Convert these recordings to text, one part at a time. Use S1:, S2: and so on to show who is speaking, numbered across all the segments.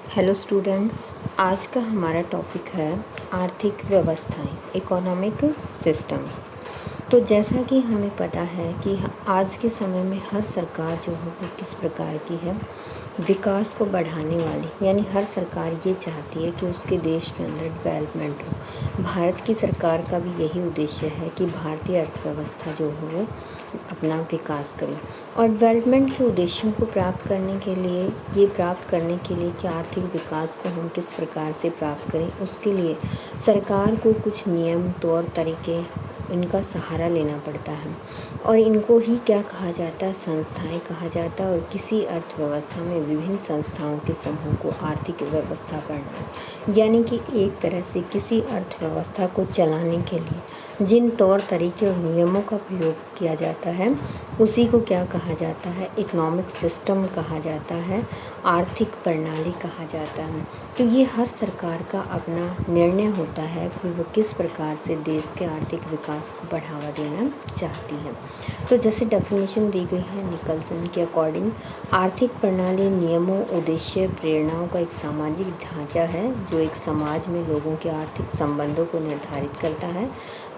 S1: Hello students, आज का हमारा टॉपिक है आर्थिक व्यवस्थाएं, इकोनॉमिक सिस्टम्स। तो जैसा कि हमें पता है कि आज के समय में हर सरकार जो है वो किस प्रकार की है, विकास को बढ़ाने वाली, यानी हर सरकार ये चाहती है कि उसके देश के अंदर डेवलपमेंट हो। भारत की सरकार का भी यही उद्देश्य है कि भारतीय अर्थव्यवस्था जो हो वो अपना विकास करे। और डेवलपमेंट के उद्देश्यों को प्राप्त करने के लिए कि आर्थिक विकास को हम किस प्रकार से प्राप्त करें, उसके लिए सरकार को कुछ नियम, तौर तरीके, इनका सहारा लेना पड़ता है। और इनको ही क्या कहा जाता है, संस्थाएं कहा जाता है। और किसी अर्थव्यवस्था में विभिन्न संस्थाओं के समूह को आर्थिक व्यवस्था प्रणाली, यानी कि एक तरह से किसी अर्थव्यवस्था को चलाने के लिए जिन तौर तरीके और नियमों का प्रयोग किया जाता है उसी को क्या कहा जाता है, इकोनॉमिक सिस्टम कहा जाता है, आर्थिक प्रणाली कहा जाता है। तो ये हर सरकार का अपना निर्णय होता है कि वो किस प्रकार से देश के आर्थिक विकास को बढ़ावा देना चाहती है। तो जैसे डेफिनेशन दी गई है निकलसन के अकॉर्डिंग, आर्थिक प्रणाली नियमों, उद्देश्य, प्रेरणाओं का एक सामाजिक ढांचा है जो एक समाज में लोगों के आर्थिक संबंधों को निर्धारित करता है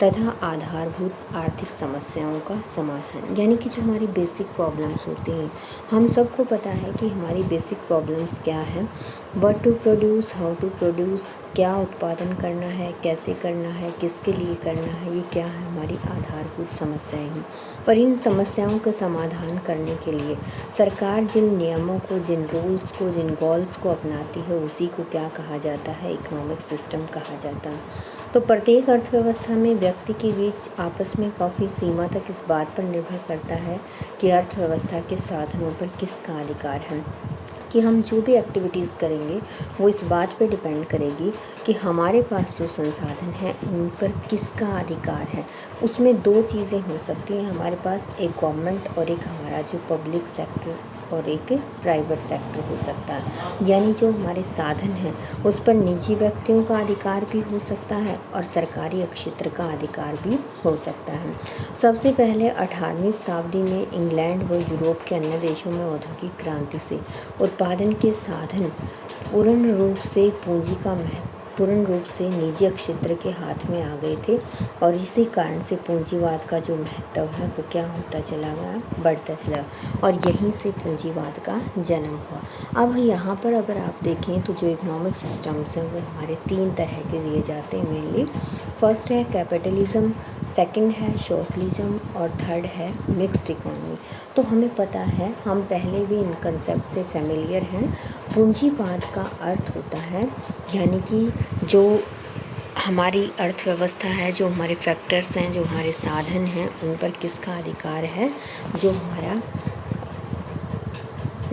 S1: तथा आधारभूत आर्थिक समस्याओं का समाधान, यानी कि जो हमारी बेसिक प्रॉब्लम्स होती हैं, हम सबको पता है कि हमारी बेसिक प्रॉब्लम्स क्या है, what to produce, how to produce, क्या उत्पादन करना है, कैसे करना है, किसके लिए करना है, ये क्या है हमारी आधारभूत समस्याएं हैं। और इन समस्याओं का समाधान करने के लिए सरकार जिन नियमों को, जिन रूल्स को, जिन गोल्स को अपनाती है उसी को क्या कहा जाता है, इकोनॉमिक सिस्टम कहा जाता है। तो प्रत्येक अर्थव्यवस्था में व्यक्ति के बीच आपस में काफ़ी सीमा तक इस बात पर निर्भर करता है कि अर्थव्यवस्था के साधनों पर किसका अधिकार है, कि हम जो भी एक्टिविटीज़ करेंगे वो इस बात पे डिपेंड करेगी कि हमारे पास जो संसाधन हैं उन पर किसका अधिकार है। उसमें दो चीज़ें हो सकती हैं, हमारे पास एक गवर्नमेंट और एक हमारा जो पब्लिक सेक्टर और एक प्राइवेट सेक्टर हो सकता है। यानी जो हमारे साधन हैं उस पर निजी व्यक्तियों का अधिकार भी हो सकता है और सरकारी क्षेत्र का अधिकार भी हो सकता है। सबसे पहले 18वीं शताब्दी में इंग्लैंड व यूरोप के अन्य देशों में औद्योगिक क्रांति से उत्पादन के साधन पूर्ण रूप से निजी क्षेत्र के हाथ में आ गए थे। और इसी कारण से पूंजीवाद का जो महत्व है वो क्या होता चला गया, बढ़ता चला, और यहीं से पूंजीवाद का जन्म हुआ। अब यहाँ पर अगर आप देखें तो जो इकोनॉमिक सिस्टम्स हैं वो हमारे 3 तरह के दिए जाते हैं मेनली। फर्स्ट है कैपिटलिज्म, सेकंड है सोशलिज्म और थर्ड है मिक्स्ड इकोनॉमी। तो हमें पता है, हम पहले भी इन कंसेप्ट से फेमिलियर हैं। पूंजीवाद का अर्थ होता है, यानी कि जो हमारी अर्थव्यवस्था है, जो हमारे फैक्टर्स हैं, जो हमारे साधन हैं, उन पर किसका अधिकार है, जो हमारा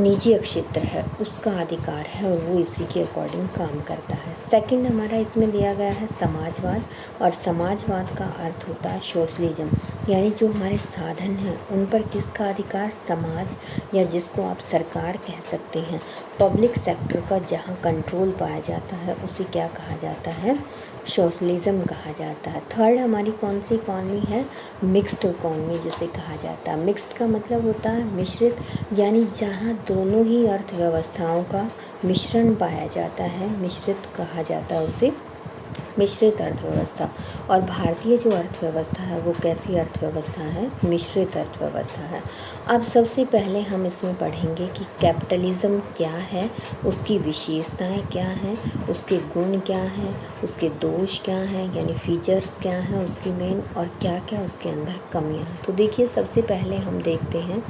S1: निजी क्षेत्र है उसका अधिकार है और वो इसी के अकॉर्डिंग काम करता है। सेकंड हमारा इसमें दिया गया है समाजवाद, और समाजवाद का अर्थ होता है सोशलिज्म, यानी जो हमारे साधन हैं उन पर किसका अधिकार, समाज या जिसको आप सरकार कह सकते हैं, पब्लिक सेक्टर का जहाँ कंट्रोल पाया जाता है उसे क्या कहा जाता है, सोशलिज्म कहा जाता है। थर्ड हमारी कौन सी इकॉनमी है, मिक्स्ड इकॉनमी जिसे कहा जाता है। मिक्स्ड का मतलब होता है मिश्रित, यानी जहाँ दोनों ही अर्थव्यवस्थाओं का मिश्रण पाया जाता है, मिश्रित कहा जाता है उसे, मिश्रित अर्थव्यवस्था। और भारतीय जो अर्थव्यवस्था है वो कैसी अर्थव्यवस्था है, मिश्रित अर्थव्यवस्था है। अब सबसे पहले हम इसमें पढ़ेंगे कि कैपिटलिज्म क्या है, उसकी विशेषताएं क्या हैं, उसके गुण क्या हैं, उसके दोष क्या हैं, यानी फीचर्स क्या हैं उसकी मेन, और क्या क्या उसके अंदर कमियां हैं। तो देखिए, सबसे पहले हम देखते हैं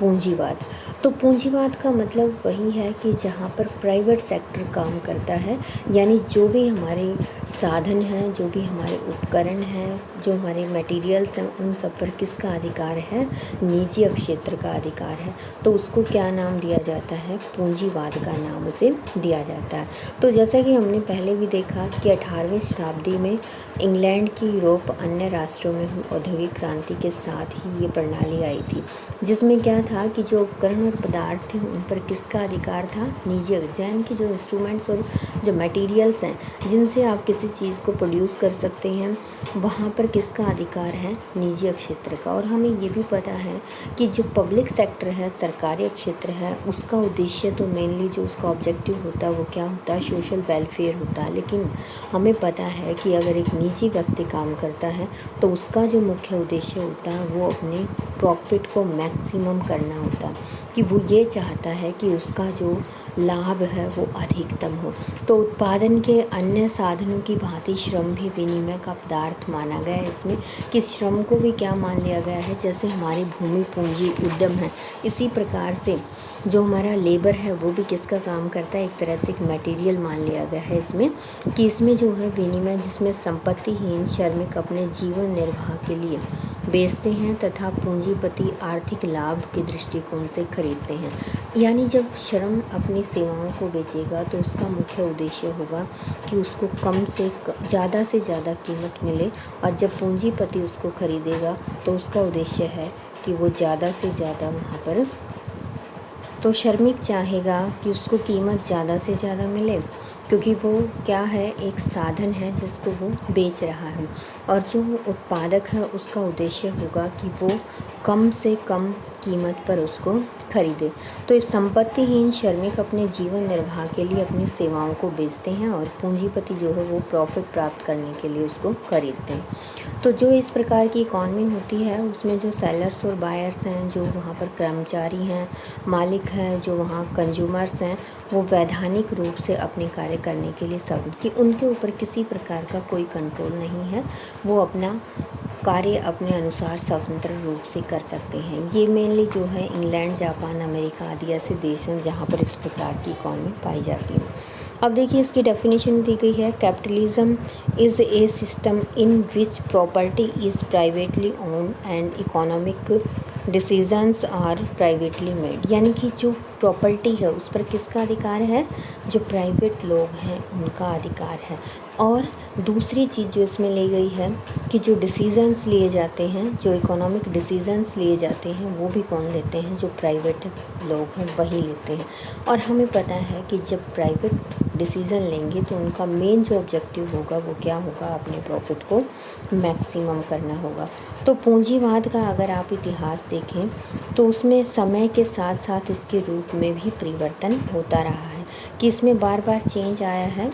S1: पूंजीवाद। तो पूंजीवाद का मतलब वही है कि जहाँ पर प्राइवेट सेक्टर काम करता है, यानी जो भी हमारे साधन हैं, जो भी हमारे उपकरण हैं, जो हमारे मटेरियल्स हैं, उन सब पर किसका अधिकार है, निजी क्षेत्र का अधिकार है। तो उसको क्या नाम दिया जाता है, पूंजीवाद का नाम उसे दिया जाता है। तो जैसा कि हमने पहले भी देखा कि 18वीं शताब्दी में इंग्लैंड की यूरोप अन्य राष्ट्रों में हुई औद्योगिक क्रांति के साथ ही ये प्रणाली आई थी, जिसमें क्या था कि जो उपकरण और पदार्थ थे उन पर किसका अधिकार था? निजी। यानी कि जो इंस्ट्रूमेंट्स और जो मटेरियल्स हैं जिनसे आप किसी चीज़ को प्रोड्यूस कर सकते हैं, वहाँ पर किसका अधिकार है? निजी क्षेत्र का। और हमें ये भी पता है कि जो पब्लिक सेक्टर है, सरकारी क्षेत्र है, उसका उद्देश्य तो मेनली जो उसका ऑब्जेक्टिव होता है वो क्या होता है? सोशल वेलफेयर होता है। लेकिन हमें पता है कि अगर एक निजी व्यक्ति काम करता है तो उसका जो मुख्य उद्देश्य होता है वो अपने प्रॉफिट को मैक्सिमम करना होता है, कि वो ये चाहता है कि उसका जो लाभ है वो अधिकतम हो। तो उत्पादन के अन्य साधनों की भांति श्रम भी विनिमय का पदार्थ माना गया है इसमें, कि श्रम को भी क्या मान लिया गया है? जैसे हमारी भूमि पूंजी उद्यम है, इसी प्रकार से जो हमारा लेबर है वो भी किसका काम करता है? एक तरह से एक मटेरियल मान लिया गया है इसमें, कि इसमें जो है विनिमय जिसमें संपत्तिहीन श्रमिक अपने जीवन निर्वाह के लिए बेचते हैं तथा पूंजीपति आर्थिक लाभ के दृष्टिकोण से खरीदते हैं। यानी जब श्रम अपनी सेवाओं को बेचेगा तो उसका मुख्य उद्देश्य होगा कि उसको कम से ज़्यादा कीमत मिले, और जब पूंजीपति उसको खरीदेगा तो उसका उद्देश्य है कि वो ज़्यादा से ज़्यादा वहाँ पर, तो श्रमिक चाहेगा कि उसको कीमत ज़्यादा से ज़्यादा मिले, क्योंकि वो क्या है? एक साधन है जिसको वो बेच रहा है। और जो उत्पादक है उसका उद्देश्य होगा कि वो कम से कम कीमत पर उसको खरीदे। तो इस संपत्तिहीन श्रमिक अपने जीवन निर्वाह के लिए अपनी सेवाओं को बेचते हैं और पूंजीपति जो है वो प्रॉफिट प्राप्त करने के लिए उसको खरीदते हैं। तो जो इस प्रकार की इकॉनमी होती है उसमें जो सेलर्स और बायर्स हैं, जो वहाँ पर कर्मचारी हैं, मालिक हैं, जो वहाँ कंज्यूमर्स हैं, वो वैधानिक रूप से अपने कार्य करने के लिए सब, कि उनके ऊपर किसी प्रकार का कोई कंट्रोल नहीं है, वो अपना कार्य अपने अनुसार स्वतंत्र रूप से कर सकते हैं। ये मेनली जो है इंग्लैंड, जापान, अमेरिका आदि ऐसे देश हैं जहाँ पर इस प्रकार की इकॉनमी पाई जाती है। अब देखिए इसकी डेफिनेशन दी गई है, capitalism is a system in which property is privately owned and economic decisions are privately made. यानी कि जो प्रॉपर्टी है उस पर किसका अधिकार है? जो प्राइवेट लोग हैं उनका अधिकार है। और दूसरी चीज़ जो इसमें ली गई है कि जो डिसीजंस लिए जाते हैं, जो इकोनॉमिक डिसीजंस लिए जाते हैं, वो भी कौन लेते हैं? जो प्राइवेट लोग हैं वही लेते हैं। और हमें पता है कि जब प्राइवेट डिसीज़न लेंगे तो उनका मेन जो ऑब्जेक्टिव होगा वो क्या होगा? अपने प्रॉफिट को मैक्सिमम करना होगा। तो पूंजीवाद का अगर आप इतिहास देखें तो उसमें समय के साथ साथ इसके रूप में भी परिवर्तन होता रहा है, कि इसमें बार बार चेंज आया है।